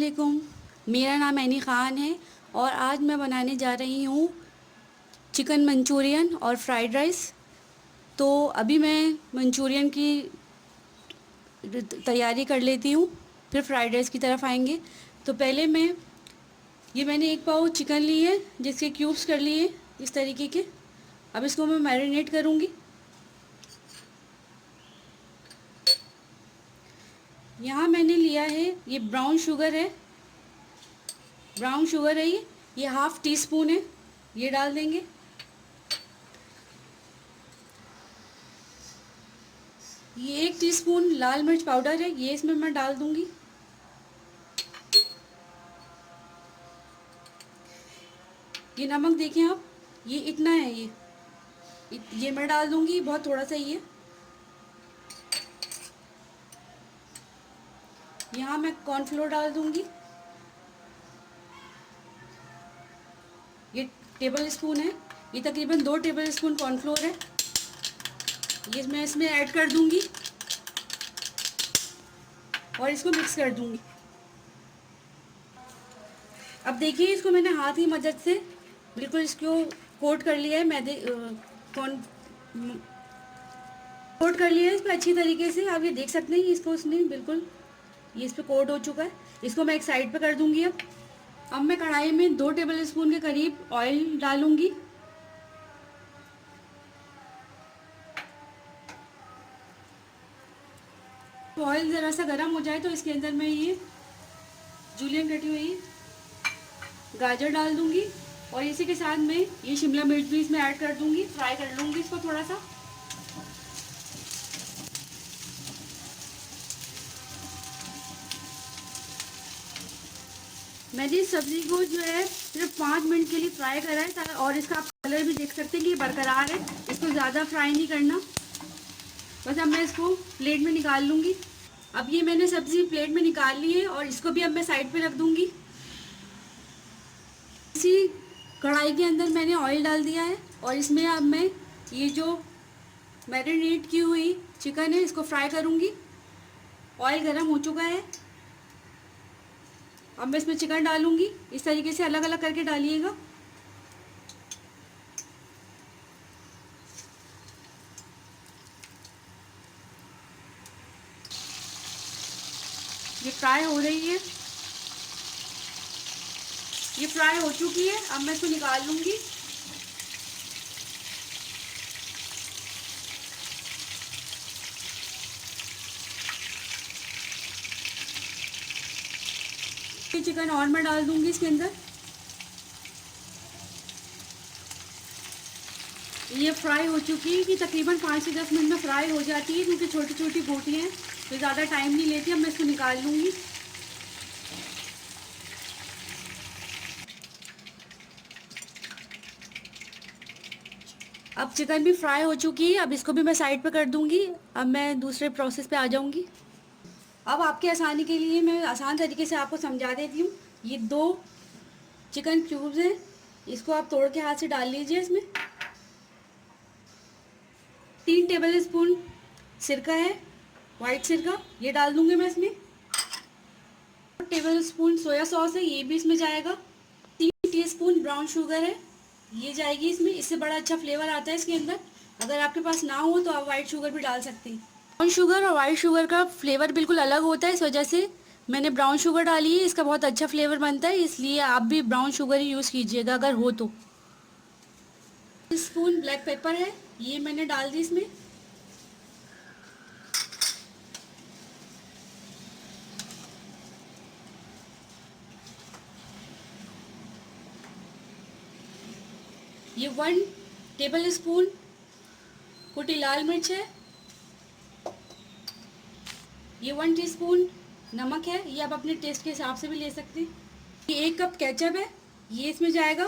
वालेकुम। मेरा नाम ऐनी ख़ान है और आज मैं बनाने जा रही हूँ चिकन मंचूरियन और फ्राइड राइस। तो अभी मैं मंचूरियन की तैयारी कर लेती हूँ, फिर फ्राइड राइस की तरफ आएंगे। तो पहले मैंने एक पाव चिकन ली है, जिसके क्यूब्स कर लिए इस तरीके के। अब इसको मैं मैरिनेट करूँगी। यहाँ मैंने लिया है, ये ब्राउन शुगर है, ये हाफ़ टी स्पून है, ये डाल देंगे। ये 1 टीस्पून लाल मिर्च पाउडर है, ये इसमें मैं डाल दूंगी। ये नमक देखिए आप, ये इतना है, ये मैं डाल दूंगी, बहुत थोड़ा सा ही है। यहाँ मैं कॉर्नफ्लोर डाल दूंगी, ये टेबल स्पून है, ये तकरीबन 2 टेबल स्पून कॉर्नफ्लोर है, ये मैं इसमें ऐड कर दूंगी और इसको मिक्स कर दूंगी। अब देखिए, इसको मैंने हाथ की मदद से बिल्कुल इसको कोट कर लिया है, कोट कर लिया है इस पर अच्छी तरीके से। आप ये देख सकते हैं, इसको उसने बिल्कुल, ये इस पर कोट हो चुका है। इसको मैं एक साइड पे कर दूंगी। अब मैं कढ़ाई में 2 टेबल स्पून के करीब ऑयल डालूंगी। तो ऑयल ज़रा सा गर्म हो जाए तो इसके अंदर मैं ये जूलियन कटी हुई गाजर डाल दूंगी और इसी के साथ मैं ये शिमला मिर्च भी इसमें ऐड कर दूंगी। फ्राई कर लूंगी इसको थोड़ा सा। मैंने इस सब्जी को जो है सिर्फ 5 मिनट के लिए फ्राई करा है, और इसका आप कलर भी देख सकते हैं कि ये बरकरार है। इसको ज़्यादा फ्राई नहीं करना। बस अब मैं इसको प्लेट में निकाल लूँगी। अब ये मैंने सब्ज़ी प्लेट में निकाल ली है और इसको भी अब मैं साइड पे रख दूँगी। इसी कढ़ाई के अंदर मैंने ऑयल डाल दिया है और इसमें अब मैं ये जो मैरिनेट की हुई चिकन है इसको फ्राई करूँगी। ऑयल गर्म हो चुका है। अब मैं इसमें चिकन डालूँगी। इस तरीके से अलग अलग करके डालिएगा। ये फ्राई हो रही है, ये फ्राई हो चुकी है। अब मैं इसको निकाल लूँगी। ये चिकन और मैं डाल दूँगी इसके अंदर। ये फ्राई हो चुकी है कि तकरीबन 5 से 10 मिनट में फ्राई हो जाती है, क्योंकि छोटी छोटी बोटियाँ हैं तो ज़्यादा टाइम नहीं लेती। अब मैं इसको निकाल लूँगी। अब चिकन भी फ्राई हो चुकी है। अब इसको भी मैं साइड पे कर दूँगी। अब मैं दूसरे प्रोसेस पे आ जाऊँगी। अब आपके आसानी के लिए मैं आसान तरीके से आपको समझा देती हूँ। ये 2 चिकन क्यूब्स हैं, इसको आप तोड़ के हाथ से डाल लीजिए। इसमें 3 टेबल स्पून सिरका है, वाइट सिरका, ये डाल दूंगी मैं इसमें। 1 टेबल स्पून सोया सॉस है, ये भी इसमें जाएगा। 3 टीस्पून ब्राउन शुगर है, ये जाएगी इसमें। इससे बड़ा अच्छा फ्लेवर आता है इसके अंदर। अगर आपके पास ना हो तो आप वाइट शुगर भी डाल सकते हैं। ब्राउन शुगर और वाइट शुगर का फ्लेवर बिल्कुल अलग होता है, इस वजह से मैंने ब्राउन शुगर डाली है। इसका बहुत अच्छा फ्लेवर बनता है, इसलिए आप भी ब्राउन शुगर ही यूज़ कीजिएगा अगर हो तो। स्पून ब्लैक पेपर है, ये मैंने डाल दी इसमें। ये 1 टेबल स्पून कुटी लाल मिर्च है, ये 1 टीस्पून नमक है, ये आप अपने टेस्ट के हिसाब से भी ले सकते हैं। ये 1 कप केचप है, ये इसमें जाएगा।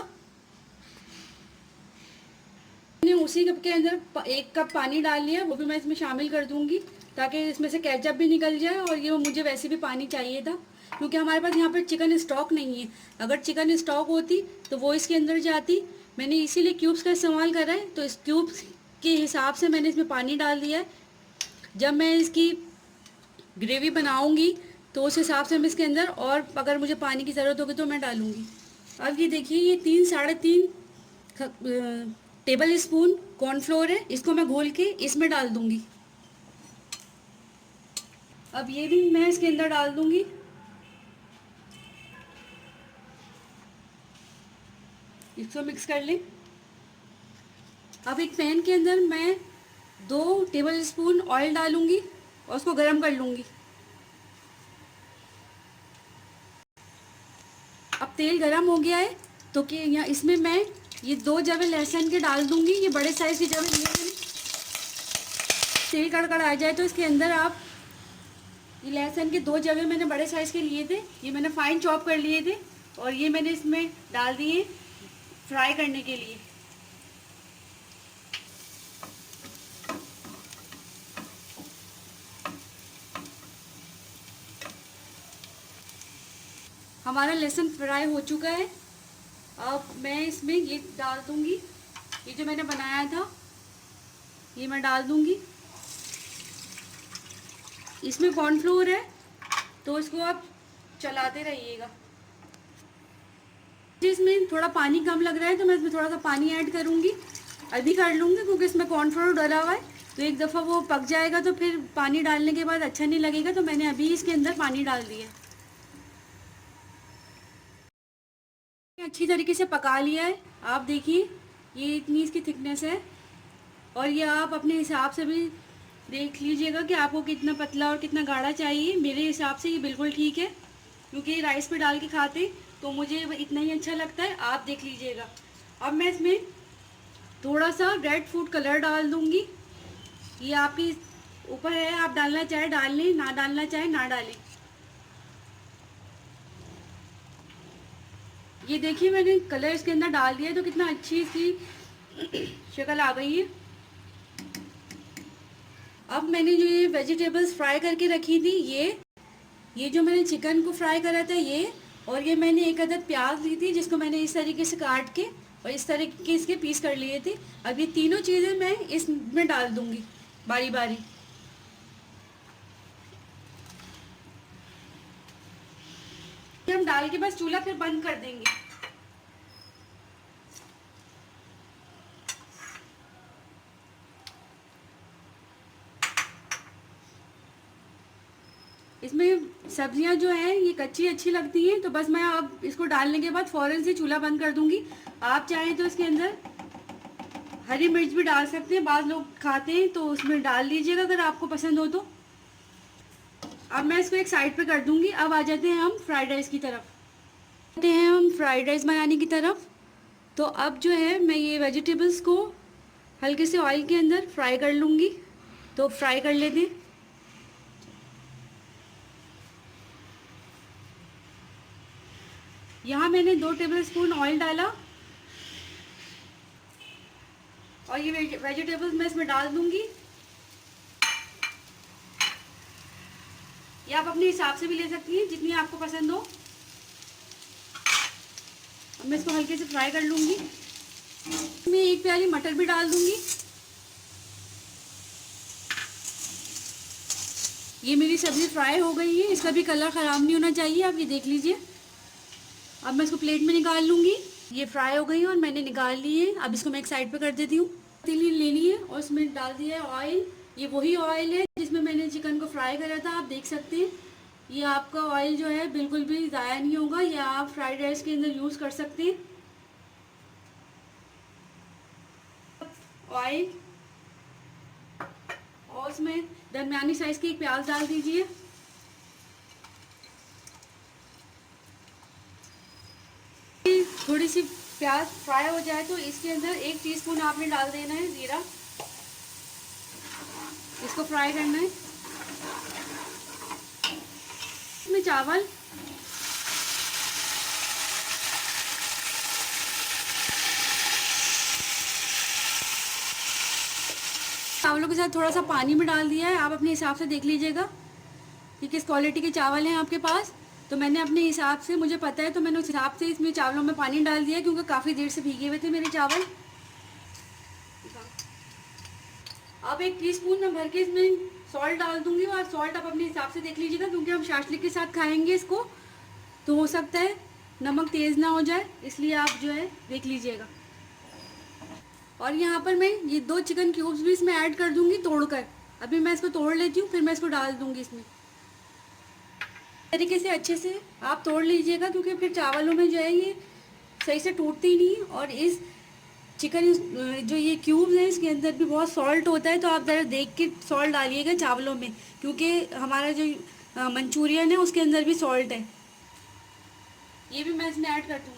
मैंने उसी कप के अंदर 1 कप पानी डाल लिया, वो भी मैं इसमें शामिल कर दूंगी ताकि इसमें से केचप भी निकल जाए। और ये मुझे वैसे भी पानी चाहिए था, क्योंकि हमारे पास यहाँ पर चिकन स्टॉक नहीं है। अगर चिकन स्टॉक होती तो वो इसके अंदर जाती। मैंने इसीलिए क्यूब्स का इस्तेमाल करा है, तो इस क्यूब्स के हिसाब से मैंने इसमें पानी डाल दिया है। जब मैं इसकी ग्रेवी बनाऊंगी तो उस हिसाब से मैं इसके अंदर और अगर मुझे पानी की ज़रूरत होगी तो मैं डालूँगी। अब ये देखिए, ये 3 साढ़े 3 टेबल स्पून कॉर्नफ्लोर है, इसको मैं घोल के इसमें डाल दूँगी। अब ये भी मैं इसके अंदर डाल दूँगी। इसको मिक्स कर लें। अब एक पैन के अंदर मैं 2 टेबल स्पून ऑयल डालूँगी और उसको गर्म कर लूँगी। अब तेल गरम हो गया है तो कि यहाँ इसमें मैं ये 2 जवे लहसुन के डाल दूँगी। ये बड़े साइज़ के जवे लिए मैंने। तेल कड़कड़ आ जाए तो इसके अंदर आप ये लहसुन के 2 जवे मैंने बड़े साइज़ के लिए थे, ये मैंने फाइन चॉप कर लिए थे और ये मैंने इसमें डाल दिए फ्राई करने के लिए। हमारा लहसुन फ्राई हो चुका है। अब मैं इसमें ये डाल दूंगी, ये जो मैंने बनाया था ये मैं डाल दूंगी। इसमें कॉर्नफ्लोर है तो इसको आप चलाते रहिएगा। इसमें थोड़ा पानी कम लग रहा है तो मैं इसमें थोड़ा सा पानी ऐड करूंगी, अभी कर लूँगी क्योंकि इसमें कॉर्नफ्लोर डाला हुआ है तो एक दफ़ा वो पक जाएगा तो फिर पानी डालने के बाद अच्छा नहीं लगेगा, तो मैंने अभी इसके अंदर पानी डाल दिया। अच्छी तरीके से पका लिया है। आप देखिए ये इतनी इसकी थिकनेस है और ये आप अपने हिसाब से भी देख लीजिएगा कि आपको कितना पतला और कितना गाढ़ा चाहिए। मेरे हिसाब से ये बिल्कुल ठीक है क्योंकि राइस पे डाल के खाते तो मुझे इतना ही अच्छा लगता है। आप देख लीजिएगा। अब मैं इसमें थोड़ा सा रेड फूड कलर डाल दूंगी। ये आपके ऊपर है, आप डालना चाहे डाल लें, ना डालना चाहे ना डालें। ये देखिए मैंने कलर इसके अंदर डाल दिया तो कितना अच्छी इसकी शक्ल आ गई है। अब मैंने जो ये वेजिटेबल्स फ्राई करके रखी थी, ये जो मैंने चिकन को फ्राई करा था ये, और ये मैंने एक अदद प्याज ली थी जिसको मैंने इस तरीके से काट के और इस तरीके के इसके पीस कर लिए थे। अब ये तीनों चीज़ें मैं इसमें डाल दूंगी बारी बारी। हम डाल के बस चूल्हा फिर बंद कर देंगे। इसमें सब्जियां जो हैं ये कच्ची अच्छी लगती हैं तो बस मैं अब इसको डालने के बाद फ़ौरन से चूल्हा बंद कर दूंगी। आप चाहें तो इसके अंदर हरी मिर्च भी डाल सकते हैं, बाज़ लोग खाते हैं तो उसमें डाल लीजिएगा अगर आपको पसंद हो तो। अब मैं इसको एक साइड पे कर दूंगी। अब आ जाते हैं हम फ्राइड राइस की तरफ। आते हैं हम फ्राइड राइस बनाने की तरफ। तो अब जो है मैं ये वेजिटेबल्स को हल्के से ऑयल के अंदर फ्राई कर लूँगी। तो फ्राई कर लेते हैं। यहाँ मैंने 2 टेबलस्पून ऑयल डाला और ये वेजिटेबल्स मैं इसमें डाल दूंगी। ये आप अपने हिसाब से भी ले सकती हैं जितनी आपको पसंद हो। अब मैं इसको हल्के से फ्राई कर लूंगी। मैं 1 प्याली मटर भी डाल दूंगी। ये मेरी सब्जी फ्राई हो गई है, इसका भी कलर ख़राब नहीं होना चाहिए, आप ये देख लीजिए। अब मैं इसको प्लेट में निकाल लूँगी। ये फ्राई हो गई है और मैंने निकाल ली है। अब इसको मैं एक साइड पे कर देती हूँ। पतीली ले ली है और उसमें डाल दिया है ऑयल। ये वही ऑयल है जिसमें मैंने चिकन को फ्राई करा था, आप देख सकते हैं। ये आपका ऑयल जो है बिल्कुल भी ज़ाया नहीं होगा, या आप फ्राइड राइस के अंदर यूज़ कर सकते हैं। ऑयल और उसमें दरमियानी साइज़ की एक प्याज डाल दीजिए। थोड़ी सी प्याज फ्राई हो जाए तो इसके अंदर 1 टीस्पून आपने डाल देना है ज़ीरा। इसको फ्राई करना है। इसमें चावल, चावलों के साथ थोड़ा सा पानी भी डाल दिया है। आप अपने हिसाब से देख लीजिएगा कि किस क्वालिटी के चावल हैं आपके पास। तो मैंने अपने हिसाब से, मुझे पता है तो मैंने उस हिसाब से इसमें चावलों में पानी डाल दिया क्योंकि काफ़ी देर से भीगे हुए थे मेरे चावल। अब 1 टीस्पून मैं भर के इसमें सॉल्ट डाल दूंगी, और सॉल्ट आप अपने हिसाब से देख लीजिएगा, क्योंकि हम शाशलिक के साथ खाएंगे इसको, तो हो सकता है नमक तेज़ ना हो जाए, इसलिए आप जो है देख लीजिएगा। और यहाँ पर मैं ये 2 चिकन क्यूब्स भी इसमें ऐड कर दूंगी तोड़कर। अभी मैं इसको तोड़ लेती हूँ, फिर मैं इसको डाल दूंगी इसमें। तरीके से अच्छे से आप तोड़ लीजिएगा, क्योंकि फिर चावलों में जो है ये सही से टूटती नहीं। और इस चिकन जो ये क्यूब्स हैं इसके अंदर भी बहुत सॉल्ट होता है, तो आप ज़रा देख के सॉल्ट डालिएगा चावलों में, क्योंकि हमारा जो मंचूरियन है उसके अंदर भी सॉल्ट है। ये भी मैं इसमें ऐड कर दूँगी।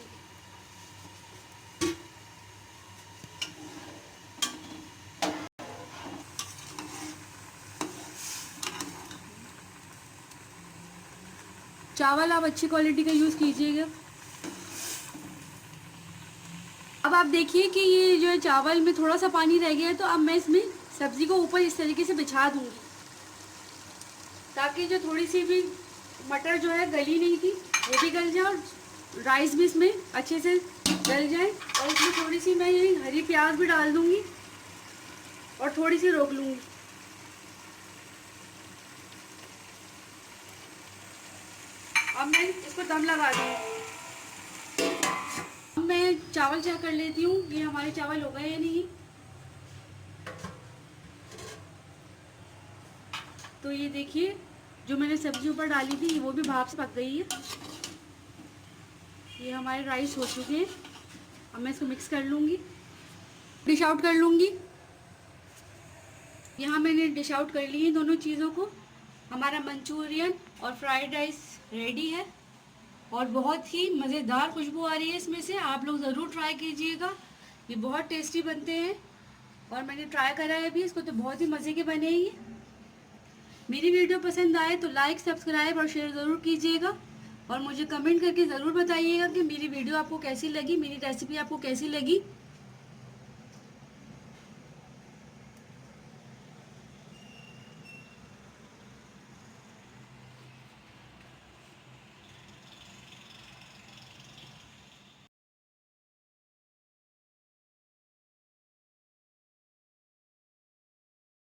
चावल आप अच्छी क्वालिटी का यूज़ कीजिएगा। अब आप देखिए कि ये जो है चावल में थोड़ा सा पानी रह गया है, तो अब मैं इसमें सब्ज़ी को ऊपर इस तरीके से बिछा दूँगी, ताकि जो थोड़ी सी भी मटर जो है गली नहीं थी वो भी गल जाए, और राइस भी इसमें अच्छे से गल जाए। और इसमें थोड़ी सी मैं ये हरी प्याज भी डाल दूँगी और थोड़ी सी रोक लूँगी। अब मैं इसको दम लगा दूँगी। अब मैं चावल चेक कर लेती हूँ कि हमारे चावल हो गए या नहीं। तो ये देखिए, जो मैंने सब्जी ऊपर डाली थी वो भी भाप से पक गई है। ये हमारे राइस हो चुके हैं। अब मैं इसको मिक्स कर लूँगी, डिश आउट कर लूँगी। यहाँ मैंने डिश आउट कर ली है दोनों चीज़ों को। हमारा मंचूरियन और फ्राइड राइस रेडी है, और बहुत ही मज़ेदार खुशबू आ रही है इसमें से। आप लोग ज़रूर ट्राई कीजिएगा, ये बहुत टेस्टी बनते हैं, और मैंने ट्राई करा है अभी इसको, तो बहुत ही मज़े के बने ही। मेरी वीडियो पसंद आए तो लाइक, सब्सक्राइब और शेयर ज़रूर कीजिएगा, और मुझे कमेंट करके ज़रूर बताइएगा कि मेरी वीडियो आपको कैसी लगी, मेरी रेसिपी आपको कैसी लगी।